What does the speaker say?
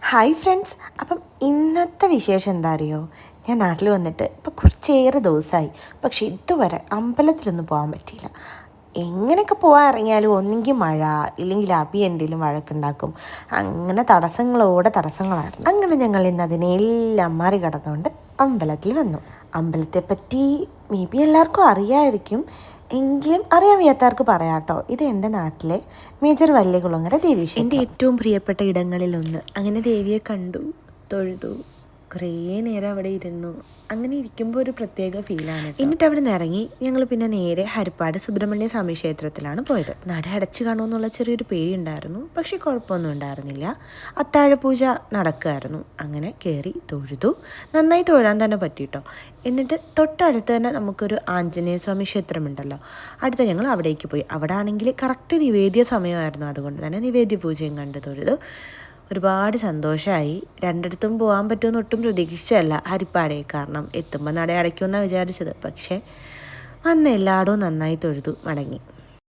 Hi friends. അപ്പം ഇന്നത്തെ വിശേഷം എന്താ അറിയോ? ഞാൻ നാട്ടിൽ വന്നിട്ട് ഇപ്പോൾ കുറച്ചേറെ ദിവസമായി. പക്ഷേ ഇതുവരെ അമ്പലത്തിലൊന്നും പോകാൻ പറ്റിയില്ല. എങ്ങനെയൊക്കെ പോകാൻ ഇറങ്ങിയാലും ഒന്നെങ്കിൽ മഴ, ഇല്ലെങ്കിൽ അബി എന്തെങ്കിലും വഴക്കുണ്ടാക്കും. അങ്ങനെ തടസ്സങ്ങളായിരുന്നു. അങ്ങനെ ഞങ്ങൾ ഇന്ന് അതിനെല്ലാം മറികടന്നുകൊണ്ട് അമ്പലത്തിൽ വന്നു. അമ്പലത്തെപ്പറ്റി മേ ബി എല്ലാവർക്കും അറിയാമായിരിക്കും, എങ്കിലും അറിയാൻ വയ്യാത്തവർക്ക് പറയാം കേട്ടോ. ഇത് എൻ്റെ നാട്ടിലെ മേജർ വല്യകുളങ്ങര ദേവീക്ഷേത്രം. എൻ്റെ ഏറ്റവും പ്രിയപ്പെട്ട ഇടങ്ങളിലൊന്ന്. അങ്ങനെ ദേവിയെ കണ്ടു, തൊഴുതു, കുറേ നേരം അവിടെ ഇരുന്നു. അങ്ങനെ ഇരിക്കുമ്പോൾ ഒരു പ്രത്യേക ഫീലാണ്. എന്നിട്ട് അവിടെ നിന്ന് ഇറങ്ങി ഞങ്ങൾ പിന്നെ നേരെ ഹരിപ്പാട് സുബ്രഹ്മണ്യ സ്വാമി ക്ഷേത്രത്തിലാണ് പോയത്. നട അടച്ചു കാണുമെന്നുള്ള ചെറിയൊരു പേടിയുണ്ടായിരുന്നു, പക്ഷേ കുഴപ്പമൊന്നും ഉണ്ടായിരുന്നില്ല. അത്താഴപൂജ നടക്കുമായിരുന്നു. അങ്ങനെ കയറി തൊഴുതു. നന്നായി തൊഴാൻ തന്നെ പറ്റിയിട്ടോ. എന്നിട്ട് തൊട്ടടുത്ത് തന്നെ നമുക്കൊരു ആഞ്ജനേയ സ്വാമി ക്ഷേത്രമുണ്ടല്ലോ, അടുത്ത ഞങ്ങൾ അവിടേക്ക് പോയി. അവിടെ ആണെങ്കിൽ കറക്റ്റ് നിവേദ്യ സമയമായിരുന്നു, അതുകൊണ്ട് തന്നെ നിവേദ്യ പൂജയും കണ്ട് തൊഴുതു. ഒരുപാട് സന്തോഷമായി. രണ്ടിടത്തും പോകാൻ പറ്റുമെന്ന് ഒട്ടും പ്രതീക്ഷിച്ചല്ല ഹരിപ്പാടേ, കാരണം എത്തുമ്പോൾ നട അടയ്ക്കുമെന്നാണ് വിചാരിച്ചത്. പക്ഷേ വന്ന് എല്ലായിടവും നന്നായി തൊഴുതു മടങ്ങി.